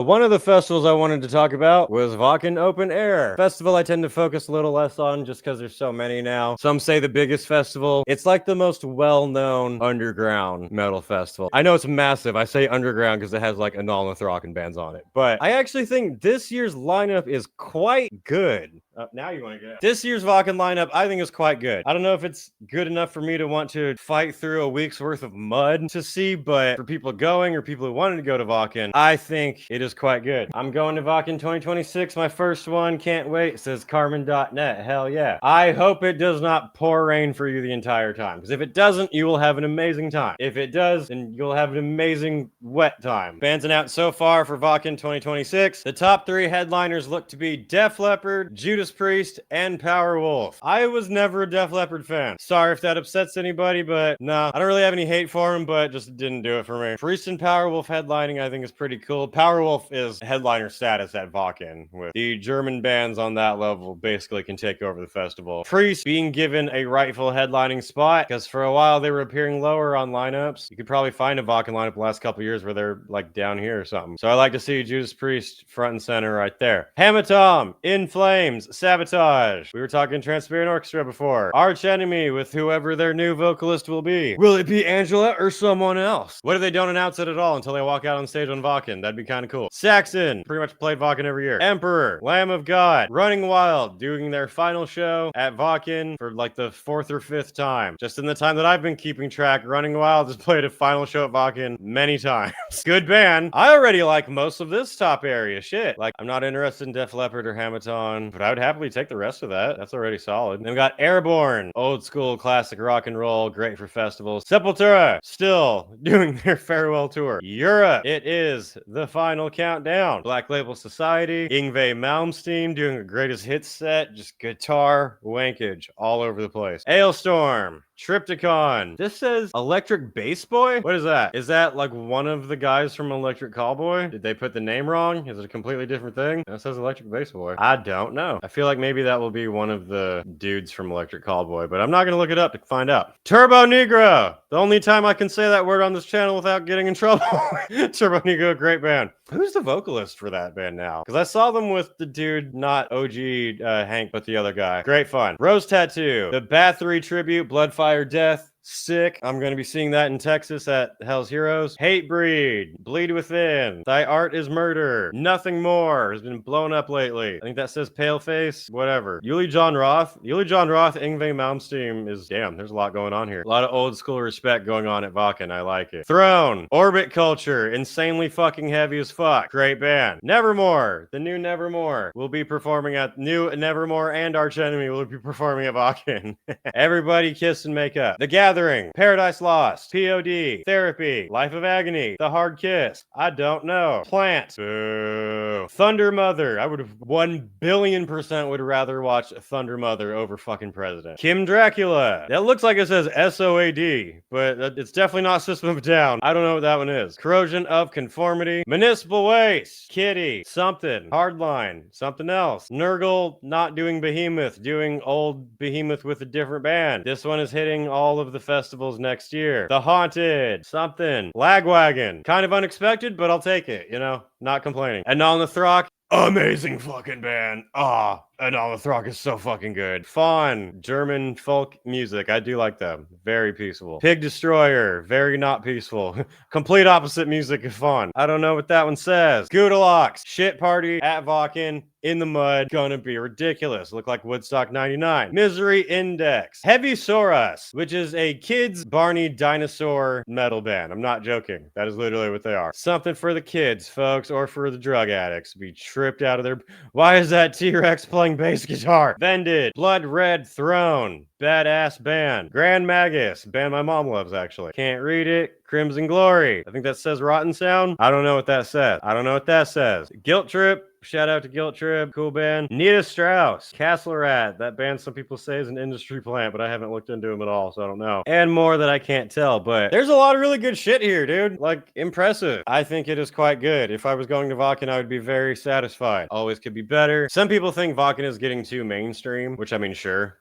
One of the festivals I wanted to talk about was Wacken Open Air. Festival I tend to focus a little less on just because there's so many now. Some say the biggest festival. It's like the most well-known underground metal festival. I know it's massive. I say underground because it has like Anonymous rockin' bands on it. But I actually think this year's lineup is quite good. Now you want to get this year's Wacken lineup, I think is quite good. I don't know if it's good enough for me to want to fight through a week's worth of mud to see, but for people going or people who wanted to go to Wacken, I think it is quite good. I'm going to Wacken 2026, my first one. Can't wait. It says Carmen.net. Hell yeah. I hope it does not pour rain for you the entire time, because if it doesn't, you will have an amazing time. If it does, then you'll have an amazing wet time. Bands announced so far for Wacken 2026. The top 3 headliners look to be Def Leppard, Judas Priest, and Powerwolf. I was never a Def Leppard fan. Sorry if that upsets anybody, but nah, I don't really have any hate for them, but just didn't do it for me. Priest and Powerwolf headlining I think is pretty cool. Powerwolf is headliner status at Wacken, with the German bands on that level basically can take over the festival. Priest being given a rightful headlining spot, because for a while they were appearing lower on lineups. You could probably find a Wacken lineup the last couple years where they're like down here or something. So I like to see Judas Priest front and center right there. Hamatom, In Flames, Sabotage. We were talking Transparent Orchestra before. Arch Enemy with whoever their new vocalist will be. Will it be Angela or someone else? What if they don't announce it at all until they walk out on stage on Wacken? That'd be kind of cool. Saxon, pretty much played Wacken every year. Emperor, Lamb of God, Running Wild, doing their final show at Wacken for like the 4th or 5th time. Just in the time that I've been keeping track, Running Wild has played a final show at Wacken many times. Good band. I already like most of this top area. Shit. Like, I'm not interested in Def Leppard or Hamaton, but I would happily take the rest of that. That's already solid. Then we got Airborne, old school classic rock and roll, great for festivals. Sepultura, still doing their farewell tour. Europe, it is the final countdown. Black Label Society, Yngwie Malmsteen doing a greatest hits set, just guitar wankage all over the place. Ailstorm, Triptychon. This says Electric Bass Boy? What is that? Is that like one of the guys from Electric Callboy? Did they put the name wrong? Is it a completely different thing? It says Electric Bass Boy. I don't know. I feel like maybe that will be one of the dudes from Electric Callboy, but I'm not going to look it up to find out. Turbo Negro. The only time I can say that word on this channel without getting in trouble. Turbo Negro, great band. Who's the vocalist for that band now? Because I saw them with the dude, not OG Hank, but the other guy. Great fun. Rose Tattoo. The Bathory tribute, Bloodfire Death. Sick. I'm going to be seeing that in Texas at Hell's Heroes. Hatebreed, Bleed Within, Thy Art is Murder, Nothing More has been blown up lately. I think that says Paleface, whatever. Yuli John Roth, Yngwie Malmsteen is, damn, there's a lot going on here. A lot of old school respect going on at Wacken. I like it. Throne, Orbit Culture, insanely fucking heavy as fuck. Great band. Nevermore, the new Nevermore will be performing at new Nevermore, and Arch Enemy will be performing at Wacken. Everybody kiss and make up. The Gathering, Paradise Lost, POD, Therapy, Life of Agony, The Hard Kiss, I don't know, Plant, boo, Thunder Mother. I would have 1,000,000,000% would rather watch Thunder Mother over fucking President. Kim Dracula. That looks like it says SOAD, but it's definitely not System of a Down. I don't know what that one is. Corrosion of Conformity, Municipal Waste, Kitty, something, Hardline, something else. Nurgle, not doing Behemoth, doing old Behemoth with a different band. This one is hitting all of the festivals next year. The Haunted, something. Lagwagon, kind of unexpected, but I'll take it, you know, not complaining. And on the Throck, amazing fucking band. And on the Throck is so fucking good. Fawn, German folk music. I do like them. Very peaceful. Pig Destroyer, very not peaceful. Complete opposite music of Fawn. I don't know what that one says. Goodalox, Shit Party at Wacken. In the mud, gonna be ridiculous. Look like Woodstock 99. Misery Index. Heavy Soros, which is a kids Barney dinosaur metal band. I'm not joking. That is literally what they are. Something for the kids, folks, or for the drug addicts. Be tripped out of their... Why is that T-Rex playing bass guitar? Vended. Blood Red Throne. Badass band. Grand Magus. Band my mom loves, actually. Can't read it. Crimson Glory. I think that says Rotten Sound. I don't know what that says. Guilt Trip. Shout out to Guilt Trip, cool band. Nita Strauss, Castle Rat, that band some people say is an industry plant, but I haven't looked into them at all, so I don't know. And more that I can't tell, but there's a lot of really good shit here, dude. Like, impressive. I think it is quite good. If I was going to Wacken, I would be very satisfied. Always could be better. Some people think Wacken is getting too mainstream, which I mean, sure.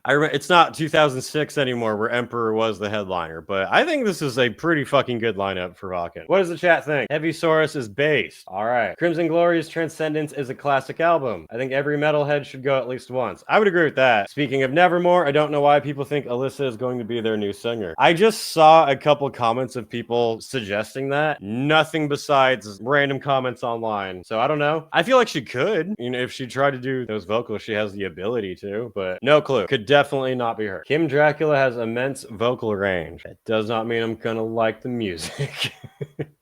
I remember it's not 2006 anymore where Emperor was the headliner, but I think this is a pretty fucking good lineup for Wacken. What does the chat think? Heavy Saurus is based. All right. Crimson Glory's Transcendence is a classic album. I think every metalhead should go at least once. I would agree with that. Speaking of Nevermore, I don't know why people think Alyssa is going to be their new singer. I just saw a couple comments of people suggesting that. Nothing besides random comments online. So I don't know. I feel like she could. You know, if she tried to do those vocals, she has the ability to, but no clue. Could definitely not be her. Kim Dracula has immense vocal range. That does not mean I'm gonna like the music.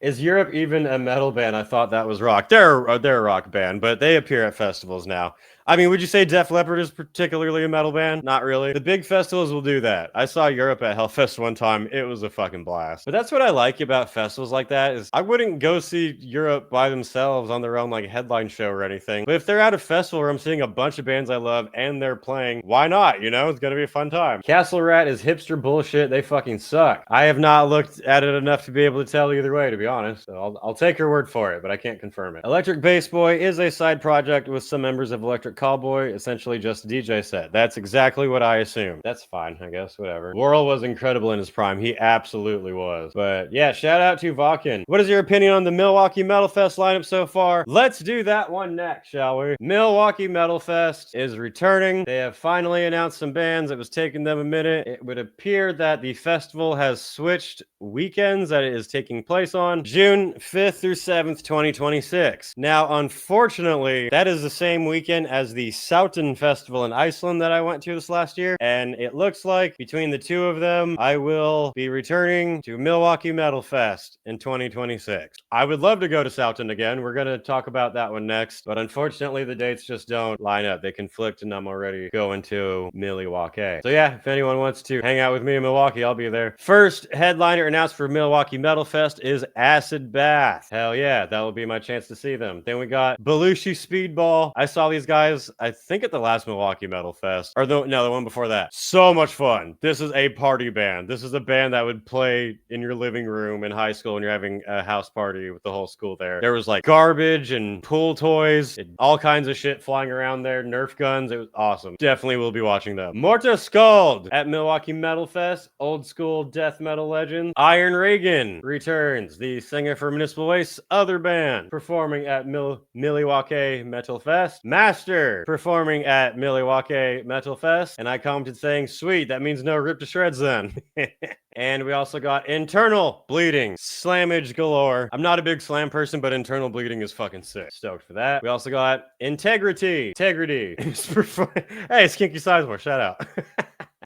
Is Europe even a metal band? I thought that was rock. They're a rock band, but they appear at festivals now. I mean, would you say Def Leppard is particularly a metal band? Not really. The big festivals will do that. I saw Europe at Hellfest one time. It was a fucking blast. But that's what I like about festivals like that is I wouldn't go see Europe by themselves on their own like headline show or anything. But if they're at a festival where I'm seeing a bunch of bands I love and they're playing, why not? You know, it's gonna be a fun time. Castle Rat is hipster bullshit. They fucking suck. I have not looked at it enough to be able to tell either way, to be honest. So I'll take her word for it, but I can't confirm it. Electric Bass Boy is a side project with some members of Electric Callboy, essentially just a DJ set. That's exactly what I assumed. That's fine, I guess, whatever. Laurel was incredible in his prime. He absolutely was. But yeah, shout out to Wacken. What is your opinion on the Milwaukee Metal Fest lineup so far? Let's do that one next, shall we? Milwaukee Metal Fest is returning. They have finally announced some bands. It was taking them a minute. It would appear that the festival has switched weekends that it is taking place on June 5th through 7th, 2026. Now, unfortunately, that is the same weekend as the Souten Festival in Iceland that I went to this last year, and it looks like between the two of them, I will be returning to Milwaukee Metal Fest in 2026. I would love to go to Souten again. We're going to talk about that one next, but unfortunately, the dates just don't line up. They conflict, and I'm already going to Milwaukee. So yeah, if anyone wants to hang out with me in Milwaukee, I'll be there. First headliner announced for Milwaukee Metal Fest is Acid Bath. Hell yeah, that will be my chance to see them. Then we got Belushi Speedball. I saw these guys, I think at the last Milwaukee Metal Fest, or the one before that. So much fun. This is a party band. This is a band that would play in your living room in high school when you're having a house party with the whole school there. There was like garbage and pool toys, and all kinds of shit flying around there, Nerf guns. It was awesome. Definitely will be watching them. Morta Skald at Milwaukee Metal Fest. Old school death metal legend. Iron Reagan returns. The singer for Municipal Waste's other band performing at Milwaukee Metal Fest. Master performing at Milwaukee Metal Fest. And I commented saying, sweet, that means no Rip to Shreds then. And we also got Internal Bleeding. Slammage galore. I'm not a big slam person, but Internal Bleeding is fucking sick. Stoked for that. We also got Integrity. Integrity. Hey, it's Kinky Sizemore. Shout out.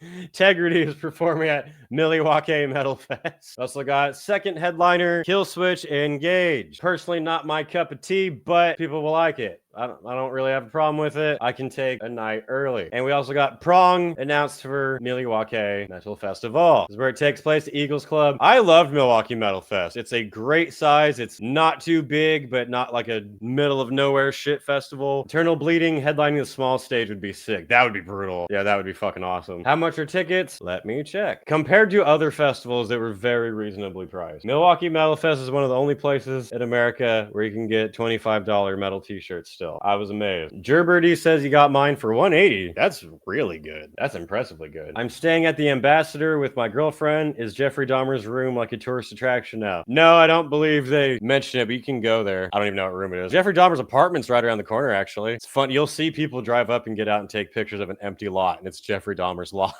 Integrity is performing at Milwaukee Metal Fest. Also got second headliner, Killswitch Engage. Personally, not my cup of tea, but people will like it. I don't really have a problem with it. I can take a night early. And we also got Prong announced for Milwaukee Metal Festival. This is where it takes place, the Eagles Club. I loved Milwaukee Metal Fest. It's a great size. It's not too big, but not like a middle of nowhere shit festival. Eternal Bleeding headlining the small stage would be sick. That would be brutal. Yeah, that would be fucking awesome. How much are tickets? Let me check. Compared to other festivals that were very reasonably priced, Milwaukee Metal Fest is one of the only places in America where you can get $25 metal t-shirts still. I was amazed. Gerberty says he got mine for $180. That's really good. That's impressively good. I'm staying at the Ambassador with my girlfriend. Is Jeffrey Dahmer's room like a tourist attraction now? No, I don't believe they mention it, but you can go there. I don't even know what room it is. Jeffrey Dahmer's apartment's right around the corner, actually. It's fun. You'll see people drive up and get out and take pictures of an empty lot, and it's Jeffrey Dahmer's lot.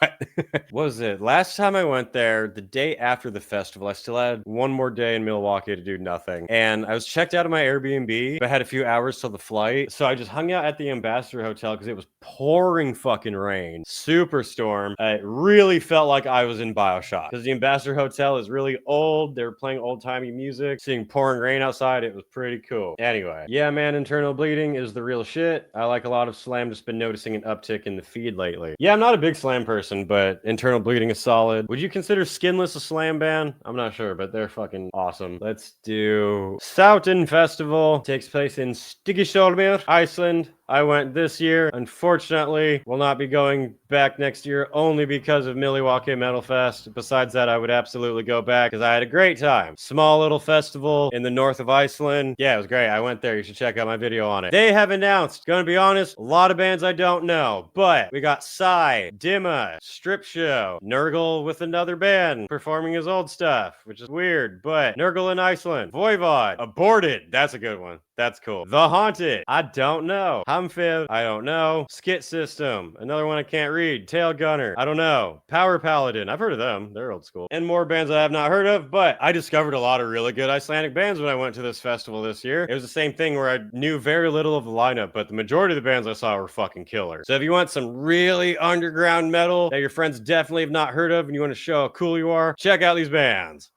What was it? Last time I went there, the day after the festival, I still had one more day in Milwaukee to do nothing. And I was checked out of my Airbnb, but I had a few hours till the flight. So I just hung out at the Ambassador Hotel because it was pouring fucking rain. Superstorm. It really felt like I was in BioShock because the Ambassador Hotel is really old. They were playing old-timey music. Seeing pouring rain outside, it was pretty cool. Anyway, yeah, man, Internal Bleeding is the real shit. I like a lot of slam. Just been noticing an uptick in the feed lately. Yeah, I'm not a big slam person, but Internal Bleeding is solid. Would Would you consider Skinless a slam band? I'm not sure, but they're fucking awesome. Let's do Souten Festival. Takes place in Stykkishólmur, Iceland. I went this year. Unfortunately, will not be going back next year only because of Milwaukee Metal Fest. Besides that, I would absolutely go back because I had a great time. Small little festival in the north of Iceland. Yeah, it was great. I went there. You should check out my video on it. They have announced, gonna be honest, a lot of bands I don't know, but we got Psy, Dimma, Strip Show, Nurgle with another band performing his old stuff, which is weird, but Nurgle in Iceland, Voivod, Aborted, that's a good one. That's cool. The Haunted, I don't know. Hamfib, I don't know. Skit System, another one I can't read. Tail Gunner, I don't know. Power Paladin, I've heard of them. They're old school. And more bands I have not heard of, but I discovered a lot of really good Icelandic bands when I went to this festival this year. It was the same thing where I knew very little of the lineup, but the majority of the bands I saw were fucking killer. So if you want some really underground metal that your friends definitely have not heard of and you want to show how cool you are, check out these bands.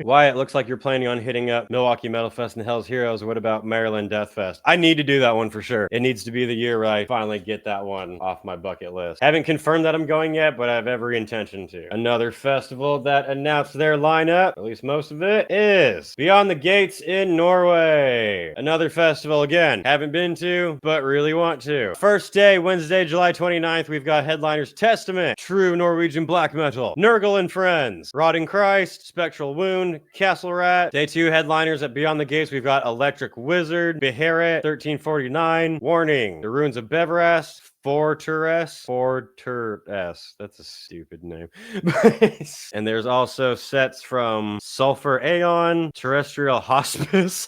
Wyatt, looks like you're planning on hitting up Milwaukee Metal Fest and Hell's Heroes. What about Maryland Death Fest? I need to do that one for sure. It needs to be the year where I finally get that one off my bucket list. Haven't confirmed that I'm going yet, but I have every intention to. Another festival that announced their lineup, at least most of it, is Beyond the Gates in Norway. Another festival, again, haven't been to, but really want to. First day, Wednesday, July 29th, we've got headliners Testament, True Norwegian Black Metal, Nurgle and Friends, Rotting Christ, Spectral Wound, Castle Rat. Day 2 headliners at Beyond the Gates, we've got Electric Wizard, Beharet, 1349, Warning, The Ruins of Beveras, Fortress. That's a stupid name. And there's also sets from Sulfur Aeon, Terrestrial Hospice.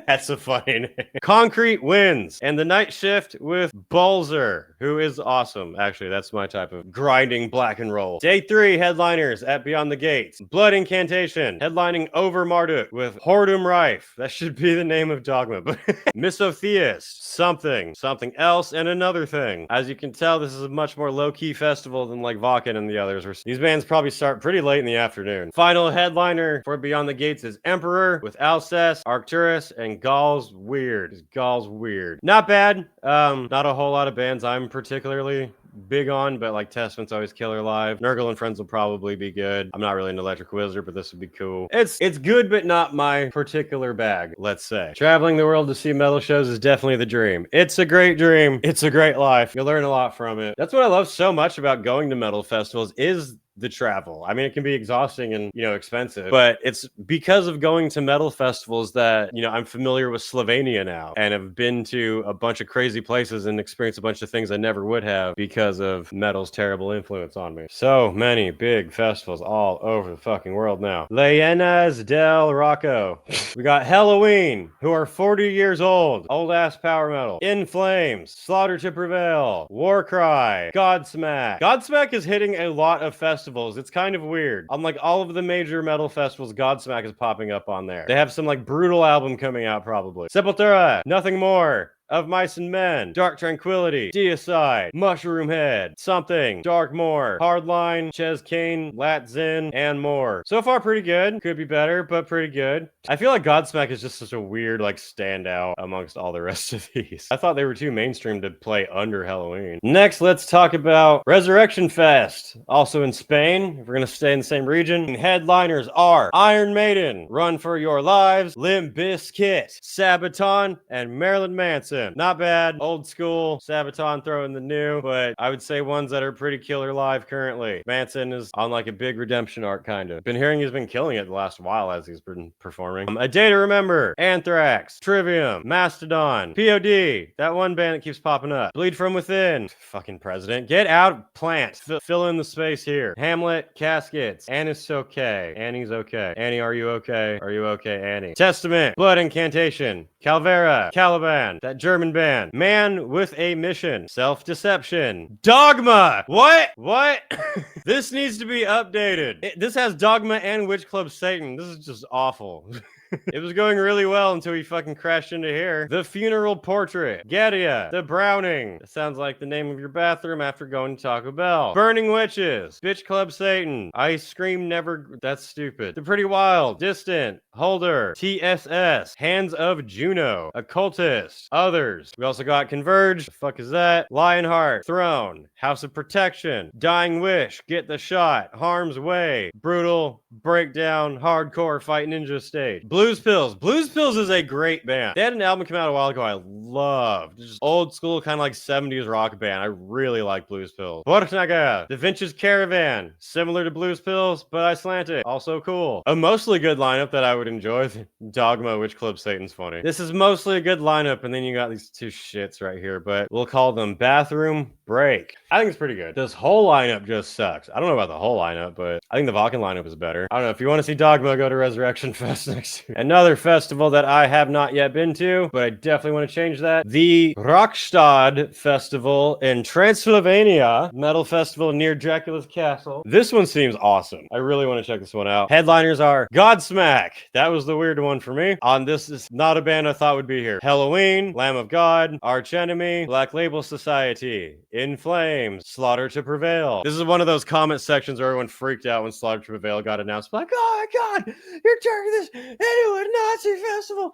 That's a funny name. Concrete Winds and the Night Shift with Balzer, who is awesome. Actually, that's my type of grinding black and roll. Day 3 headliners at Beyond the Gates. Blood Incantation, headlining Over Marduk with Hordum Rife. That should be the name of Dogma. But Misotheist, something else, and another thing. As you can tell, this is a much more low-key festival than like Wacken and the others. These bands probably start pretty late in the afternoon. Final headliner for Beyond the Gates is Emperor with Alcest, Arcturus, and Gall's Weird. Gall's Weird. Not bad. Not a whole lot of bands I'm particularly big on, but like Testament's always killer live. Nurgle and Friends will probably be good. I'm not really an Electric Wizard, but this would be cool. It's good, but not my particular bag, let's say. Traveling the world to see metal shows is definitely the dream. It's a great dream. It's a great life. You'll learn a lot from it. That's what I love so much about going to metal festivals is the travel. I mean, it can be exhausting and, expensive, but it's because of going to metal festivals that, I'm familiar with Slovenia now and have been to a bunch of crazy places and experienced a bunch of things I never would have because of metal's terrible influence on me. So many big festivals all over the fucking world now. Leyendas del Rocco. We got Halloween, who are 40 years old. Old ass power metal. In Flames. Slaughter to Prevail. Warcry. Godsmack. Godsmack is hitting a lot of festivals. It's kind of weird. On like all of the major metal festivals, Godsmack is popping up on there. They have some like brutal album coming out probably. Sepultura, Nothing More, Of Mice and Men, Dark Tranquility, Deicide, Mushroom Head, Something, Darkmoor, Hardline, Ches Kane, Latzin, and more. So far pretty good. Could be better, but pretty good. I feel like Godsmack is just such a weird like standout amongst all the rest of these. I thought they were too mainstream to play under Halloween. Next, let's talk about Resurrection Fest, also in Spain, if we're gonna stay in the same region. Headliners are Iron Maiden, Run for Your Lives, Limp Bizkit, Sabaton, and Marilyn Manson. Not bad. Old school. Sabaton throwing the new, but I would say ones that are pretty killer live currently. Manson is on like a big redemption arc, kind of. Been hearing he's been killing it the last while as he's been performing. A Day to Remember, Anthrax, Trivium, Mastodon, POD, that one band that keeps popping up. Bleed From Within, fucking President. Get Out, Plant. Fill in the space here. Hamlet, Caskets, Annie's okay. Annie's okay. Annie, are you okay? Are you okay, Annie? Testament, Blood Incantation, Calvera, Caliban, that German band, Man with a Mission, Self-Deception, Dogma. What? This needs to be updated. This has Dogma and Witch Club Satan. This is just awful. It was going really well until we fucking crashed into here. The Funeral Portrait. Gadia. The Browning. That sounds like the name of your bathroom after going to Taco Bell. Burning Witches. Bitch Club Satan. Ice Cream Never... That's stupid. The Pretty Wild. Distant. Holder. TSS. Hands of Juno. Occultist. Others. We also got Converge. The fuck is that? Lionheart. Throne. House of Protection. Dying Wish. Get the Shot. Harm's Way. Brutal. Breakdown. Hardcore Fight Ninja Stage. Blues Pills. Blues Pills is a great band. They had an album come out a while ago I loved. Just old school kind of like 70s rock band. I really like Blues Pills. Borknaga. Da Vinci's Caravan. Similar to Blues Pills, but Icelandic. Also cool. A mostly good lineup that I would enjoy. Dogma, Witch Club Satan's funny. This is mostly a good lineup, and then you got these two shits right here, but we'll call them Bathroom Break. I think it's pretty good. This whole lineup just sucks. I don't know about the whole lineup, but I think the Wacken lineup is better. I don't know. If you want to see Dogma, go to Resurrection Fest next year. Another festival that I have not yet been to, but I definitely want to change that. The Rockstadt Festival in Transylvania. Metal festival near Dracula's Castle. This one seems awesome. I really want to check this one out. Headliners are Godsmack. That was the weird one for me. This is not a band I thought would be here. Halloween, Lamb of God, Arch Enemy, Black Label Society, In Flames, Slaughter to Prevail. This is one of those comment sections where everyone freaked out when Slaughter to Prevail got announced. Like, oh my God, you're turning this into a Nazi festival.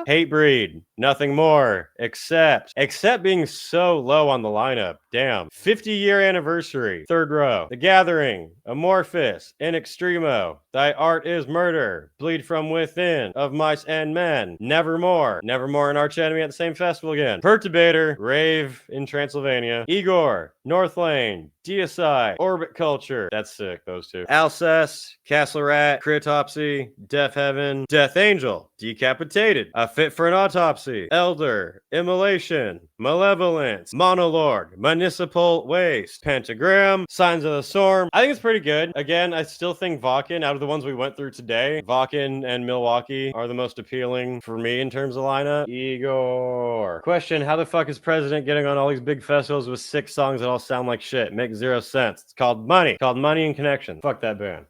Hatebreed, Nothing More, Except being so low on the lineup. Damn. 50-year anniversary, third row. The Gathering, Amorphous, In Extremo, Thy Art is Murder, Bleed from Within, Of Mice and Men, Nevermore and Arch Enemy at the same festival again. Perturbator, Rave in Transylvania, Igor, North Lane, DSI, Orbit Culture. That's sick, those two. Alcest, Castle Rat, Critopsy, Death Heaven, Death Angel, Decapitated, A Fit for an Autopsy, Elder, Immolation, Malevolence, Monolord, Municipal Waste, Pentagram, Signs of the Storm. I think it's pretty good. Again, I still think Wacken, out of the ones we went through today, Wacken and Milwaukee are the most appealing for me in terms of lineup. Igor. Question, how the fuck is President getting on all these big festivals with 6 songs that all sound like shit? Makes 0 sense. It's called Money. Called Money and Connection. Fuck that band.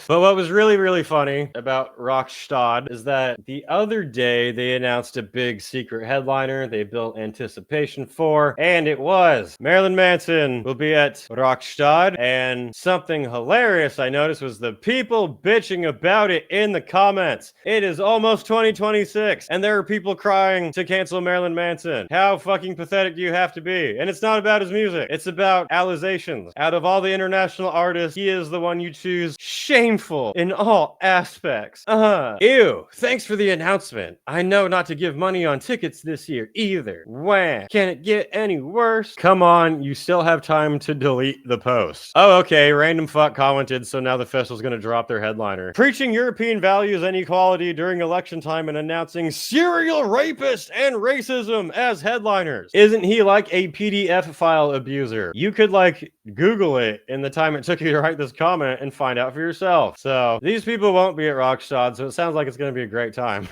But what was really, really funny about Rockstadt is that the other day they announced a big secret headliner they built anticipation for, and it was Marilyn Manson will be at Rockstadt. And something hilarious I noticed was the people bitching about it in the comments. It is almost 2026, and there are people crying to cancel Marilyn Manson. How fucking pathetic do you have to be? And it's not about his music. It's about allegations. Out of all the international artists, he is the one you choose. Shameful in all aspects. Ew. Thanks for the announcement. I know not to give money on tickets this year either. Wham. Can it get any worse? Come on, you still have time to delete the post. Oh, okay. Random fuck commented, so now the festival's gonna drop their headliner. Preaching European values and equality during election time and announcing serial rapists and racism as headliners. Isn't he like a PDF file abuser? You could like Google it in the time it took you to write this comment and find out for yourself. So these people won't be at Rockstadt, so it sounds like it's going to be a great time.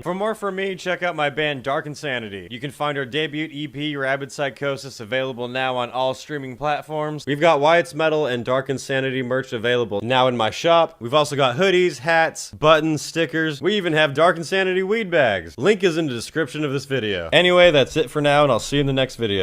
For more from me, check out my band Dark Insanity. You can find our debut EP, Rabid Psychosis, available now on all streaming platforms. We've got Wyatt's Metal and Dark Insanity merch available now in my shop. We've also got hoodies, hats, buttons, stickers. We even have Dark Insanity weed bags. Link is in the description of this video. Anyway, that's it for now, and I'll see you in the next video.